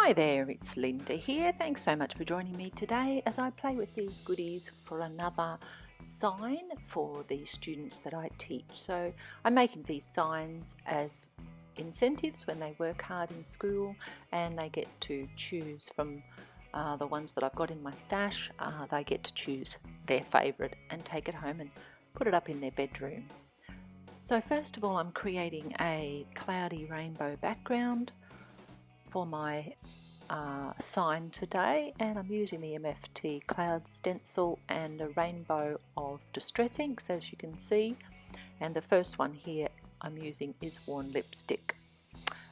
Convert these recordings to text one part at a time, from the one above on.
Hi there, it's Linda here. Thanks so much for joining me today as I play with these goodies for another sign for the students that I teach. So I'm making these signs as incentives when they work hard in school and they get to choose from the ones that I've got in my stash. They get to choose their favourite and take it home and put it up in their bedroom. So first of all, I'm creating a cloudy rainbow background for my sign today, and I'm using the MFT cloud stencil and a rainbow of distress inks, as you can see, and the first one here I'm using is Worn Lipstick.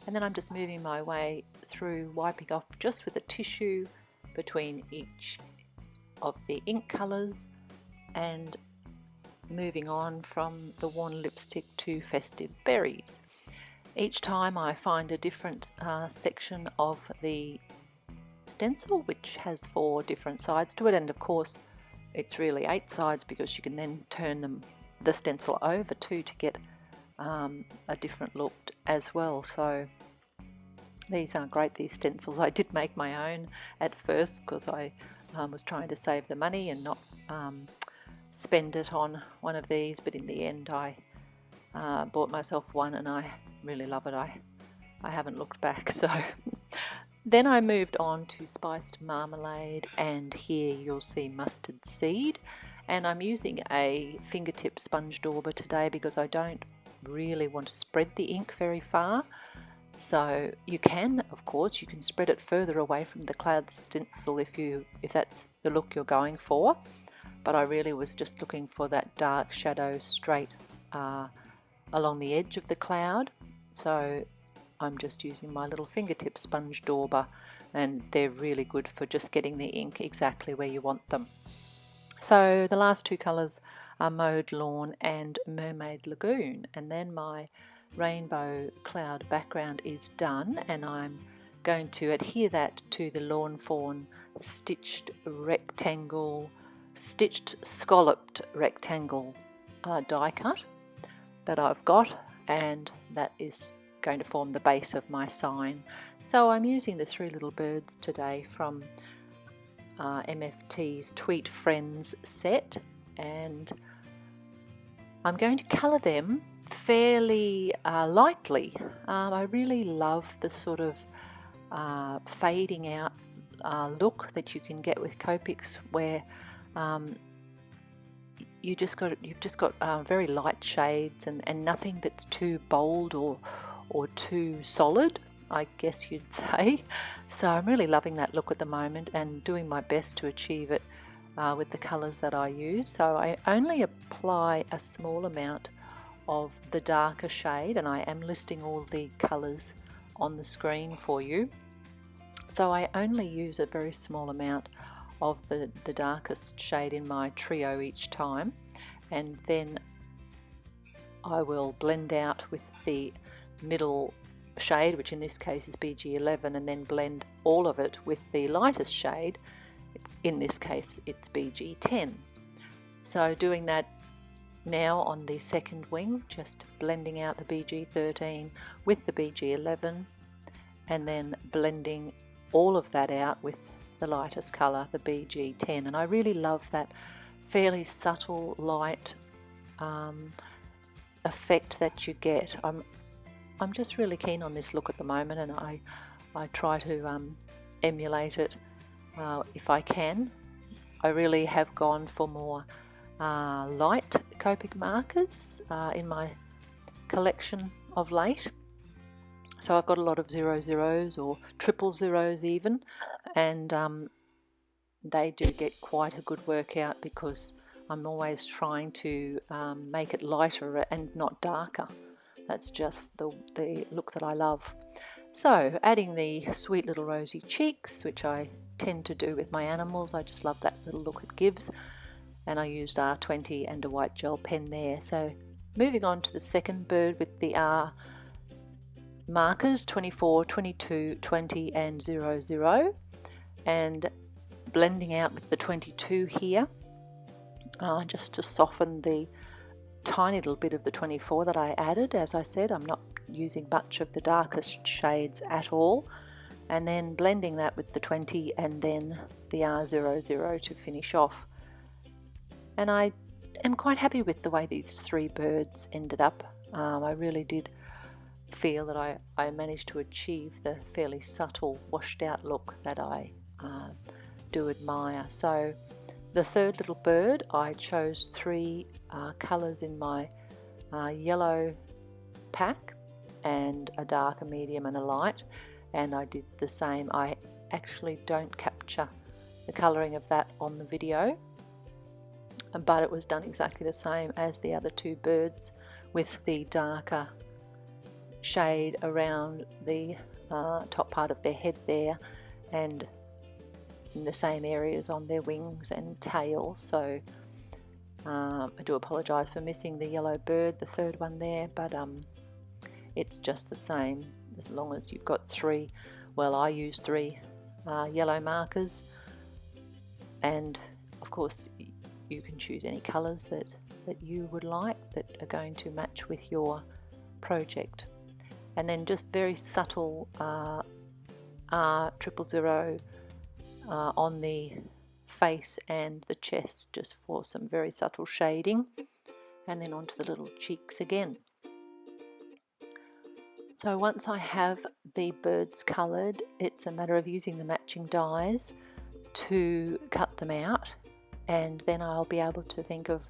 And then I'm just moving my way through, wiping off just with a tissue between each of the ink colours and moving on from the Worn Lipstick to Festive Berries. Each time I find a different section of the stencil, which has 4 different sides to it, and of course it's really 8 sides because you can then turn the stencil over too to get a different look as well. So these are great, these stencils. I did make my own at first because I was trying to save the money and not spend it on one of these, but in the end I bought myself one and I really love it. I haven't looked back. So then I moved on to spiced marmalade, and here you'll see mustard seed, and I'm using a fingertip sponge dauber today because I don't really want to spread the ink very far. So you can, of course, you can spread it further away from the cloud stencil if that's the look you're going for, but I really was just looking for that dark shadow straight along the edge of the cloud. So I'm just using my little fingertip sponge dauber, and they're really good for just getting the ink exactly where you want them. So the last 2 colours are Mowed Lawn and Mermaid Lagoon, and then my rainbow cloud background is done, and I'm going to adhere that to the Lawn Fawn stitched scalloped rectangle die cut that I've got, and that is going to form the base of my sign. So I'm using the 3 little birds today from MFT's Tweet Friends set, and I'm going to colour them fairly lightly. I really love the sort of fading out look that you can get with Copics, where you've just got very light shades and nothing that's too bold or too solid, I guess you'd say. So I'm really loving that look at the moment and doing my best to achieve it with the colours that I use. So I only apply a small amount of the darker shade, and I am listing all the colours on the screen for you. So I only use a very small amount of the darkest shade in my trio each time, and then I will blend out with the middle shade, which in this case is BG11, and then blend all of it with the lightest shade. In this case it's BG10. So doing that now on the second wing, just blending out the BG13 with the BG11 and then blending all of that out with the lightest colour, the BG10. And I really love that fairly subtle light effect that you get. I'm just really keen on this look at the moment, and I try to emulate it if I can. I really have gone for more light Copic markers in my collection of late. So I've got a lot of 00s or 000s even, and they do get quite a good workout because I'm always trying to make it lighter and not darker. That's just the look that I love. So adding the sweet little rosy cheeks, which I tend to do with my animals. I just love that little look it gives, and I used R20 and a white gel pen there. So moving on to the second bird with the R markers 24, 22, 20 and 00, and blending out with the 22 here just to soften the tiny little bit of the 24 that I added. As I said, I'm not using much of the darkest shades at all, and then blending that with the 20 and then the R00 to finish off. And I am quite happy with the way these three birds ended up. I really did feel that I managed to achieve the fairly subtle washed out look that I do admire. So the third little bird, I chose three colours in my yellow pack and a dark, a medium and a light, and I did the same. I actually don't capture the colouring of that on the video, but it was done exactly the same as the other two birds, with the darker shade around the top part of their head there, and in the same areas on their wings and tail. So I do apologise for missing the yellow bird, the third one there, but it's just the same as long as you've got three. Well, I use three yellow markers, and of course you can choose any colours that you would like that are going to match with your project. And then just very subtle R000 on the face and the chest, just for some very subtle shading, and then onto the little cheeks again. So once I have the birds coloured, it's a matter of using the matching dies to cut them out, and then I'll be able to think of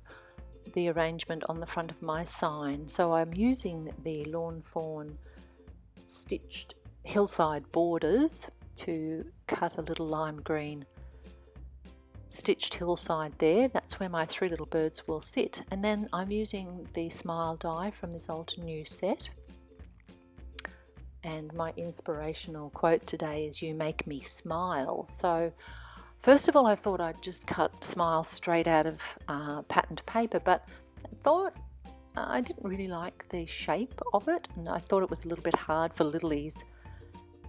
the arrangement on the front of my sign. So I'm using the Lawn Fawn stitched hillside borders to cut a little lime green stitched hillside there. That's where my three little birds will sit. And then I'm using the smile die from this Altenew set. And my inspirational quote today is, "You make me smile." So first of all, I thought I'd just cut Smile straight out of patterned paper, but I thought I didn't really like the shape of it, and I thought it was a little bit hard for littlies,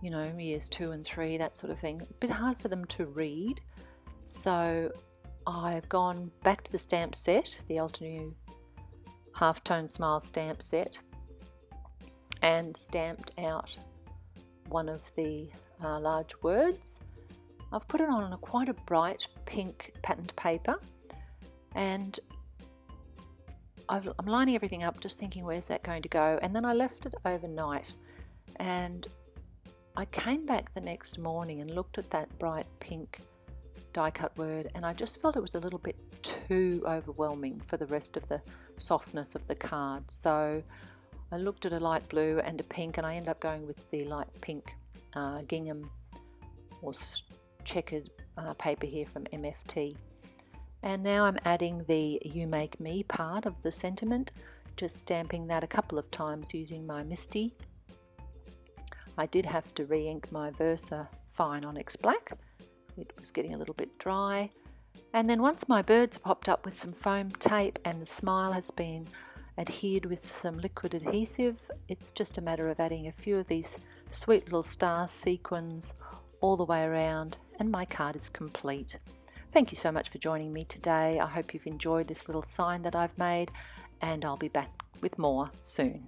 you know, years 2 and 3, that sort of thing. A bit hard for them to read. So I've gone back to the stamp set, the Altenew Halftone Smile stamp set, and stamped out one of the large words. I've put it on quite a bright pink patterned paper, and I'm lining everything up, just thinking, where's that going to go? And then I left it overnight, and I came back the next morning and looked at that bright pink die cut word, and I just felt it was a little bit too overwhelming for the rest of the softness of the card. So I looked at a light blue and a pink, and I ended up going with the light pink gingham or checkered paper here from MFT. And now I'm adding the "You Make Me" part of the sentiment, just stamping that a couple of times using my Misty. I did have to re-ink my Versa Fine Onyx Black. It was getting a little bit dry. And then once my birds popped up with some foam tape and the smile has been adhered with some liquid adhesive, it's just a matter of adding a few of these sweet little star sequins all the way around, and my card is complete. Thank you so much for joining me today. I hope you've enjoyed this little sign that I've made, and I'll be back with more soon.